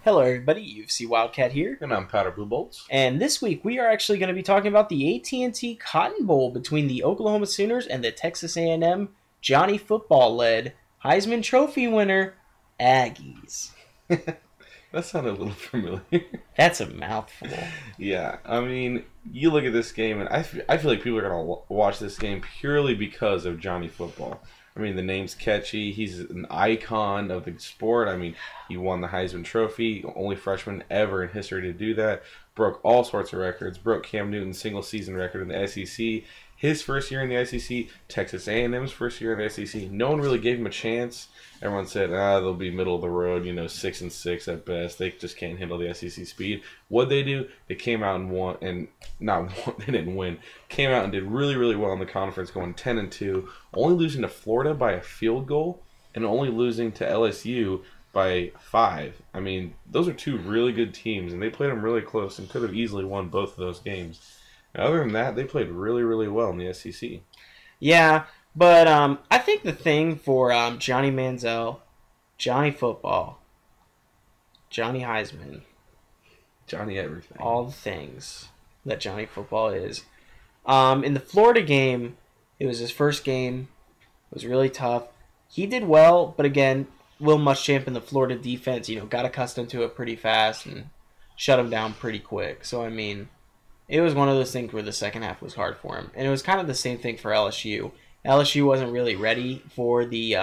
Hello everybody, UFC Wildcat here. And I'm Powder Blue Bolts. And this week we are actually going to be talking about the AT&T Cotton Bowl between the Oklahoma Sooners and the Texas A&M Johnny Football-led Heisman Trophy winner, Aggies. That sounded a little familiar. That's a mouthful. Yeah, I mean, you look at this game, and I feel like people are going to watch this game purely because of Johnny Football. I mean, the name's catchy. He's an icon of the sport. I mean, he won the Heisman Trophy, only freshman ever in history to do that. Broke all sorts of records. Broke Cam Newton's single-season record in the SEC. His first year in the SEC. Texas A&M's first year in the SEC. No one really gave him a chance. Everyone said, they'll be middle of the road, 6-6 at best. They just can't handle the SEC speed. What'd they do? They came out and won, and they didn't win. Came out and did really, really well in the conference, going 10-2, only losing to Florida by a field goal, and only losing to LSU by 5. I mean, those are two really good teams, and they played them really close and could have easily won both of those games. And other than that, they played really, really well in the SEC. Yeah, but I think the thing for Johnny Manziel, Johnny Football, Johnny Heisman, Johnny everything. all the things that Johnny Football is. In the Florida game, it was his first game. It was really tough. He did well, but again, Will Muschamp in the Florida defense, got accustomed to it pretty fast and shut him down pretty quick. So, I mean, it was one of those things where the second half was hard for him. And it was kind of the same thing for LSU. LSU wasn't really ready for the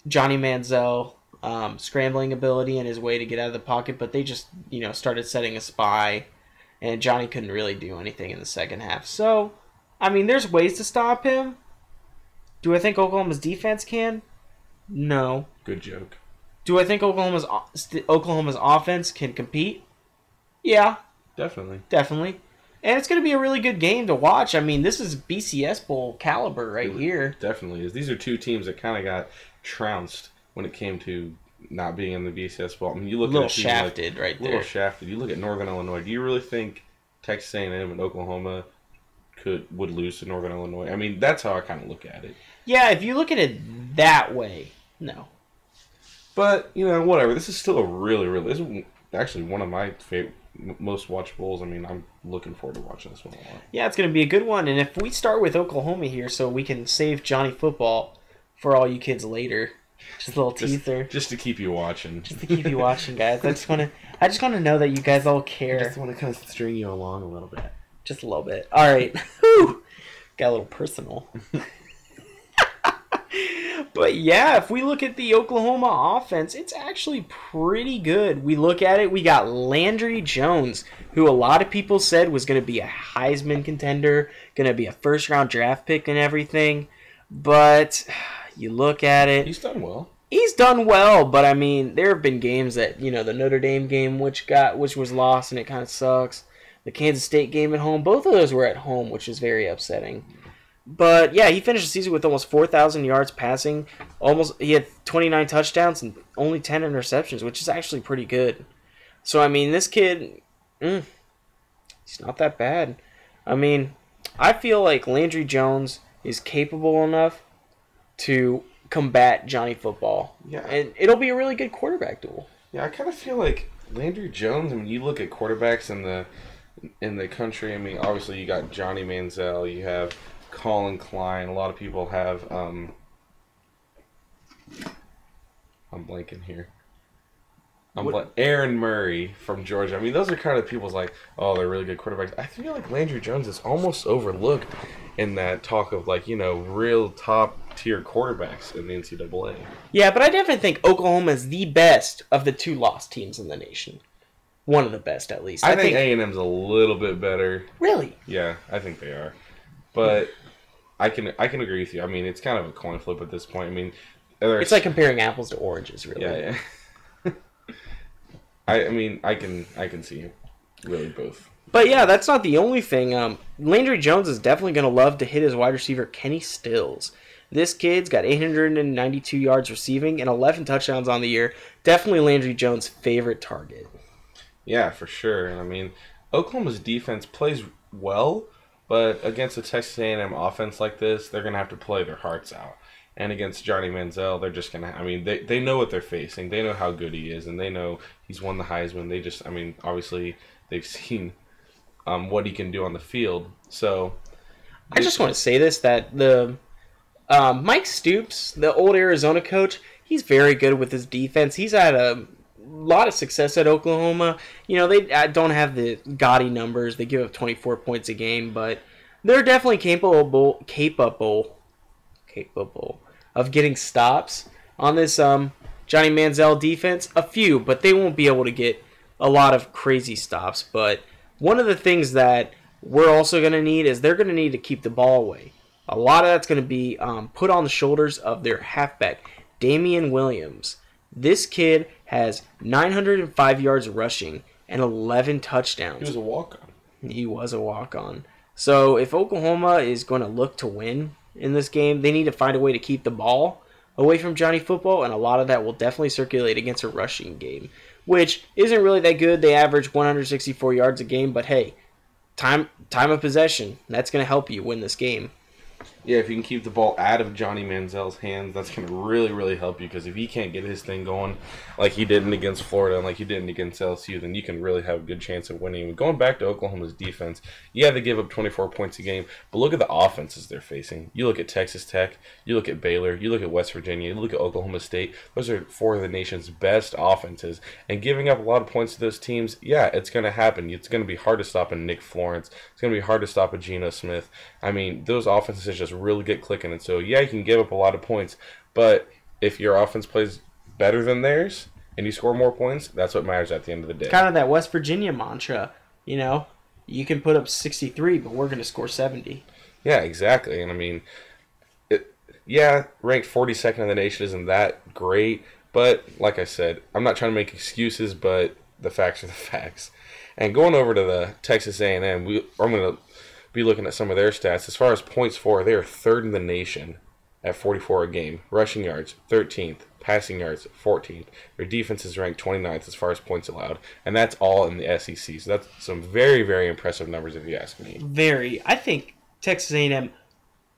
Johnny Manziel scrambling ability and his way to get out of the pocket, but they just, started setting a spy, and Johnny couldn't really do anything in the second half. So, I mean, there's ways to stop him. Do I think Oklahoma's defense can? No. Good joke. Do I think Oklahoma's offense can compete? Yeah. Definitely. And it's going to be a really good game to watch. I mean, this is BCS Bowl caliber right here. Definitely is. These are two teams that kind of got trounced when it came to not being in the BCS Bowl. I mean, you look a little at shafted right there. A little shafted. You look at Northern Illinois. Do you really think Texas A&M and Oklahoma would lose to Northern Illinois? I mean, that's how I kind of look at it. Yeah, if you look at it that way, no. But, whatever. This is still a this is actually one of my favorite, most watched bowls. I mean, I'm looking forward to watching this one a lot. Yeah, it's going to be a good one. And if we start with Oklahoma here so we can save Johnny Football for all you kids later, just a little teaser. Just to keep you watching. Just to keep you watching, guys. I just want to know that you guys all care. I just want to kind of string you along a little bit. Just a little bit. All right. Whew. Got a little personal. But yeah, if we look at the Oklahoma offense, it's actually pretty good. We look at it, we got Landry Jones, who a lot of people said was going to be a Heisman contender, going to be a first-round draft pick and everything. But you look at it. He's done well. He's done well, but I mean, there have been games that, the Notre Dame game, which was lost, and it kind of sucks. The Kansas State game at home, both of those were at home, which is very upsetting. But yeah, he finished the season with almost 4,000 yards passing. He had 29 touchdowns and only 10 interceptions, which is actually pretty good. So I mean, this kid, he's not that bad. I mean, I feel like Landry Jones is capable enough to combat Johnny Football. Yeah, and it'll be a really good quarterback duel. Yeah, I kind of feel like Landry Jones. I mean, you look at quarterbacks in the country. I mean, obviously you got Johnny Manziel, you have Colin Klein. A lot of people have I'm blanking here. Aaron Murray from Georgia. I mean, those are kind of people's like, oh, they're really good quarterbacks. I feel like Landry Jones is almost overlooked in that talk of real top tier quarterbacks in the NCAA. Yeah, but I definitely think Oklahoma is the best of the two lost teams in the nation. One of the best, at least. I think A&M's a little bit better. Really? Yeah, I think they are. But I can agree with you. I mean, it's kind of a coin flip at this point. I mean, it's like comparing apples to oranges, really. Yeah. I mean, I can see really both. But yeah, that's not the only thing. Landry Jones is definitely going to love to hit his wide receiver, Kenny Stills. This kid's got 892 yards receiving and 11 touchdowns on the year. Definitely Landry Jones' favorite target. Yeah, for sure. And I mean, Oklahoma's defense plays well, but against a Texas A&M offense like this, they're going to have to play their hearts out. And against Johnny Manziel, they're just going to, I mean, they know what they're facing. They know how good he is, and they know he's won the Heisman. They just, I mean, obviously, they've seen what he can do on the field. So, I just want to say this, that the Mike Stoops, the old Arizona coach, he's very good with his defense. He's had a lot of success at Oklahoma. You know, they don't have the gaudy numbers. They give up 24 points a game, but they're definitely capable of getting stops on this Johnny Manziel defense. A few, but they won't be able to get a lot of crazy stops. But one of the things that we're also going to need is they're going to need to keep the ball away. A lot of that's going to be put on the shoulders of their halfback, Damian Williams. This kid has 905 yards rushing and 11 touchdowns. He was a walk-on. He was a walk-on. So if Oklahoma is going to look to win in this game, they need to find a way to keep the ball away from Johnny Football, and a lot of that will definitely circulate against a rushing game, which isn't really that good. They average 164 yards a game, but hey, time of possession, that's going to help you win this game. Yeah, if you can keep the ball out of Johnny Manziel's hands, that's going to really, really help you, because if he can't get his thing going like he did against Florida and like he did against LSU, then you can really have a good chance of winning. Going back to Oklahoma's defense, yeah, they give up 24 points a game, but look at the offenses they're facing. You look at Texas Tech, you look at Baylor, you look at West Virginia, you look at Oklahoma State. Those are four of the nation's best offenses, and giving up a lot of points to those teams, yeah, it's going to happen. It's going to be hard to stop a Nick Florence. It's going to be hard to stop a Geno Smith. I mean, those offenses just really get clicking, and so yeah, you can give up a lot of points, but if your offense plays better than theirs and you score more points, that's what matters at the end of the day. Kind of that West Virginia mantra, you know, you can put up 63, but we're going to score 70. Yeah, exactly. And I mean, ranked 42nd in the nation isn't that great, but like I said, I'm not trying to make excuses, but the facts are the facts. And going over to the Texas A&M, I'm going to be looking at some of their stats. As far as points for, they are third in the nation at 44 a game. Rushing yards, 13th. Passing yards, 14th. Their defense is ranked 29th as far as points allowed. And that's all in the SEC. So that's some very, very impressive numbers if you ask me. Very. I think Texas A&M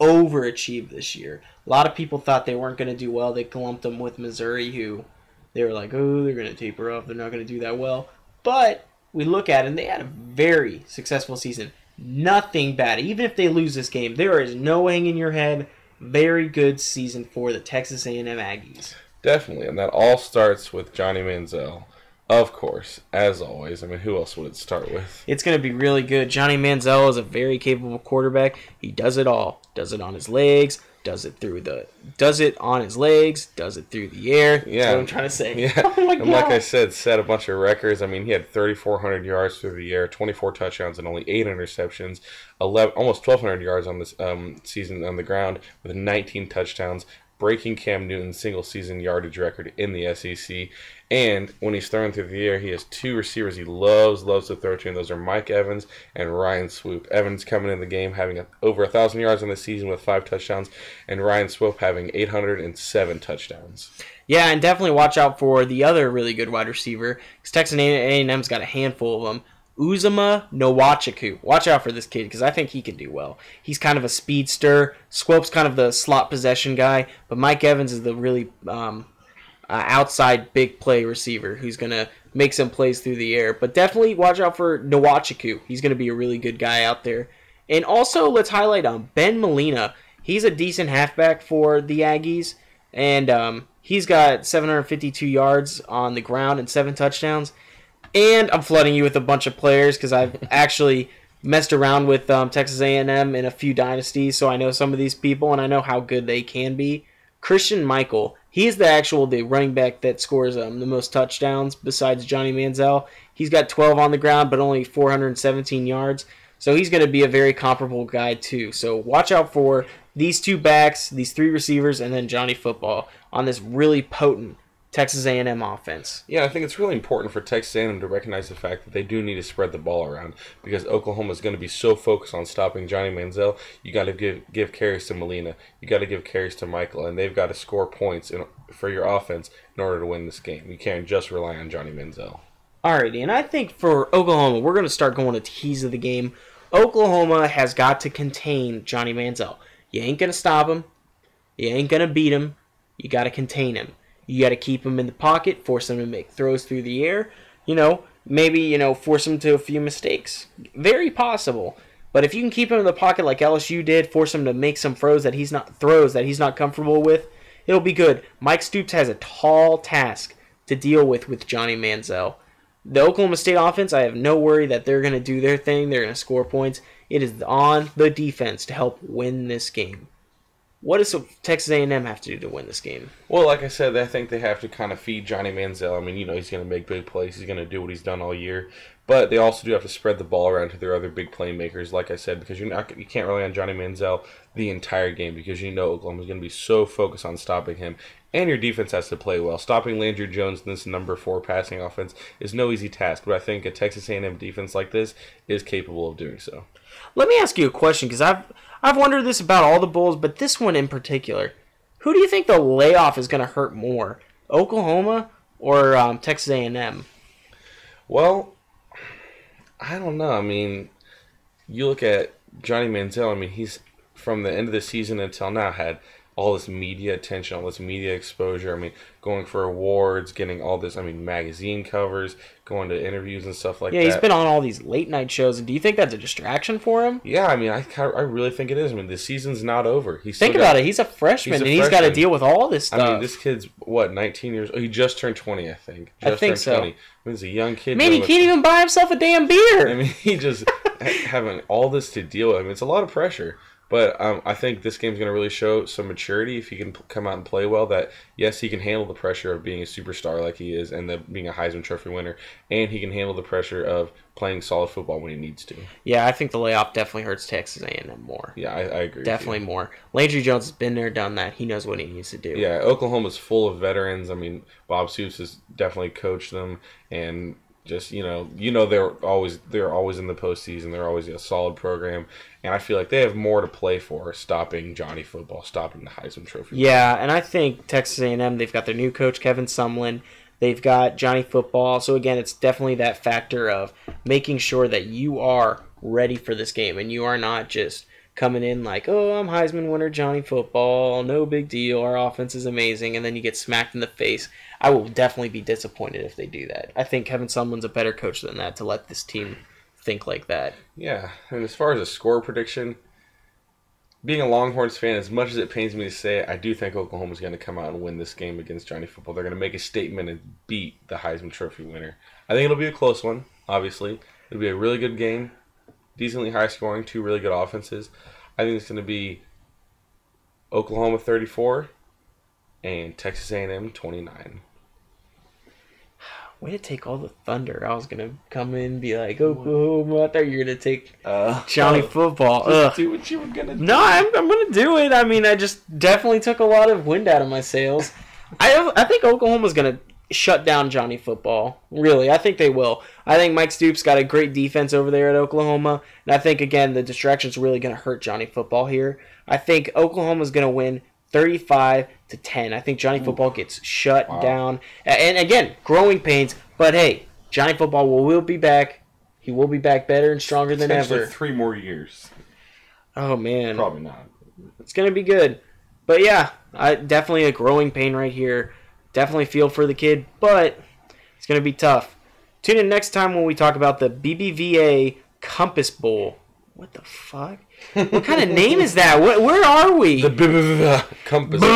overachieved this year. A lot of people thought they weren't going to do well. They lumped them with Missouri, who they were like, oh, they're going to taper off. They're not going to do that well. But we look at it, and they had a very successful season. Nothing bad. Even if they lose this game, there is no hanging your head. Very good season for the Texas A&M Aggies. Definitely, and that all starts with Johnny Manziel. Of course, as always. I mean, who else would it start with? It's going to be really good. Johnny Manziel is a very capable quarterback. He does it all. Does it on his legs, does it on his legs, does it through the air. Yeah. That's what I'm trying to say. Yeah. Oh my God. And like I said, set a bunch of records. I mean, he had 3,400 yards through the air, 24 touchdowns, and only 8 interceptions, almost 1,200 yards on this season on the ground with 19 touchdowns, breaking Cam Newton's single-season yardage record in the SEC. And when he's throwing through the air, he has 2 receivers he loves to throw to, and those are Mike Evans and Ryan Swoop. Evans coming in the game having over 1,000 yards on the season with 5 touchdowns, and Ryan Swoop having 807 touchdowns. Yeah, and definitely watch out for the other really good wide receiver, because Texas A&M's got a handful of them. Uzama Nwachuku. Watch out for this kid, because I think he can do well. He's kind of a speedster. Swope's kind of the slot possession guy, but Mike Evans is the really outside big play receiver who's going to make some plays through the air. But definitely watch out for Nwachuku. He's going to be a really good guy out there. And also, let's highlight Ben Molina. He's a decent halfback for the Aggies, and he's got 752 yards on the ground and 7 touchdowns. And I'm flooding you with a bunch of players because I've actually messed around with Texas A&M in a few dynasties, so I know some of these people, and I know how good they can be. Christian Michael, he's the running back that scores the most touchdowns besides Johnny Manziel. He's got 12 on the ground, but only 417 yards. So he's going to be a very comparable guy too. So watch out for these 2 backs, these 3 receivers, and then Johnny Football on this really potent Texas A&M offense. Yeah, I think it's really important for Texas A&M to recognize the fact that they do need to spread the ball around, because Oklahoma is going to be so focused on stopping Johnny Manziel. You got to give carries to Molina. You got to give carries to Michael, and they've got to score points for your offense in order to win this game. You can't just rely on Johnny Manziel. Alrighty, and I think for Oklahoma, we're going to start going to keys of the game. Oklahoma has got to contain Johnny Manziel. You ain't going to stop him. You ain't going to beat him. You got to contain him. You got to keep him in the pocket, force him to make throws through the air. Maybe, force him to a few mistakes. Very possible. But if you can keep him in the pocket like LSU did, force him to make some throws that he's not comfortable with, it'll be good. Mike Stoops has a tall task to deal with Johnny Manziel. The Oklahoma State offense, I have no worry that they're going to do their thing. They're going to score points. It is on the defense to help win this game. What does Texas A&M have to do to win this game? Well, like I said, I think they have to kind of feed Johnny Manziel. I mean, he's going to make big plays. He's going to do what he's done all year. But they also do have to spread the ball around to their other big playmakers, like I said, because you can't rely on Johnny Manziel the entire game because Oklahoma's going to be so focused on stopping him. And your defense has to play well. Stopping Landry Jones in this number 4 passing offense is no easy task, but I think a Texas A&M defense like this is capable of doing so. Let me ask you a question, because I've wondered this about all the bowls, but this one in particular. Who do you think the layoff is going to hurt more, Oklahoma or Texas A&M? Well, I don't know. I mean, you look at Johnny Manziel. I mean, he's from the end of the season until now had all this media attention, all this media exposure. I mean, going for awards, getting all this, magazine covers, going to interviews and stuff like that. Yeah, he's been on all these late night shows. And do you think that's a distraction for him? Yeah, I really think it is. The season's not over. Think about it. He's a freshman, and he's got to deal with all this stuff. This kid's, 19 years old? He just turned 20, I think. I think so. 20. He's a young kid. Man, he can't even buy himself a damn beer. He just having all this to deal with. It's a lot of pressure. But I think this game's going to really show some maturity if he can come out and play well. That, yes, he can handle the pressure of being a superstar like he is and being a Heisman Trophy winner. And he can handle the pressure of playing solid football when he needs to. Yeah, I think the layoff definitely hurts Texas A&M more. Yeah, I agree. Definitely more. Landry Jones has been there, done that. He knows what he needs to do. Yeah, Oklahoma's full of veterans. Bob Stoops has definitely coached them. And just, they're always in the postseason. They're always a solid program. And I feel like they have more to play for, stopping Johnny football, stopping the Heisman Trophy. Yeah, and I think Texas A&M, they've got their new coach, Kevin Sumlin. They've got Johnny football. So, again, it's definitely that factor of making sure that you are ready for this game. And you are not just coming in like, oh, I'm Heisman winner Johnny football. No big deal. Our offense is amazing. And then you get smacked in the face. I will definitely be disappointed if they do that. I think Kevin Sumlin's a better coach than that to let this team think like that. Yeah, and as far as a score prediction, being a Longhorns fan, as much as it pains me to say it, I do think Oklahoma's going to come out and win this game against Johnny football. They're going to make a statement and beat the Heisman Trophy winner. I think it'll be a close one, obviously. It'll be a really good game, decently high scoring, 2 really good offenses. I think it's going to be Oklahoma 34 and Texas A&M 29. Way to take all the thunder. I was going to come in and be like, Oklahoma. I thought you were going to take Johnny football. Just do what you were going to do. No, I'm going to do it. I just definitely took a lot of wind out of my sails. I think Oklahoma's going to shut down Johnny football. Really, I think they will. I think Mike Stoops got a great defense over there at Oklahoma. And I think, again, the distraction's really going to hurt Johnny football here. I think Oklahoma's going to win 35-10. I think Johnny football gets shut down. And again, growing pains. But hey, Johnny football will be back. He will be back better and stronger than ever. 3 more years. Oh, man. Probably not. It's going to be good. But yeah, definitely a growing pain right here. Definitely feel for the kid, but it's going to be tough. Tune in next time when we talk about the BBVA Compass Bowl. What the fuck? What kind of name is that? Where are we? The Compass Bowl.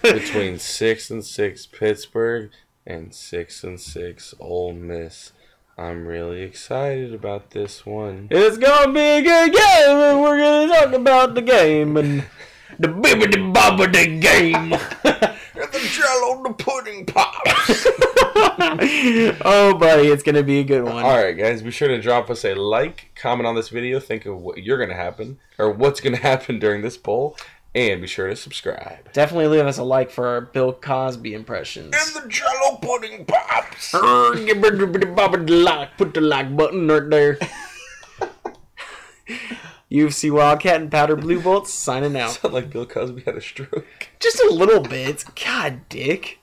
Between 6-6 Pittsburgh and 6-6 Ole Miss. I'm really excited about this one. It's gonna be a good game, and we're gonna talk about the game and the bibbidi bobbidi game. The Jello, the pudding pops. Oh, buddy, it's gonna be a good one. All right, guys, be sure to drop us a like, comment on this video, think of what you're gonna happen or what's gonna happen during this bowl, and be sure to subscribe. Definitely leave us a like for our Bill Cosby impressions. And the Jello pudding pops. Put the like button right there. UFC Wildcat and Powder Blue Bolts signing out. Sound like Bill Cosby had a stroke. Just a little bit. God, dick.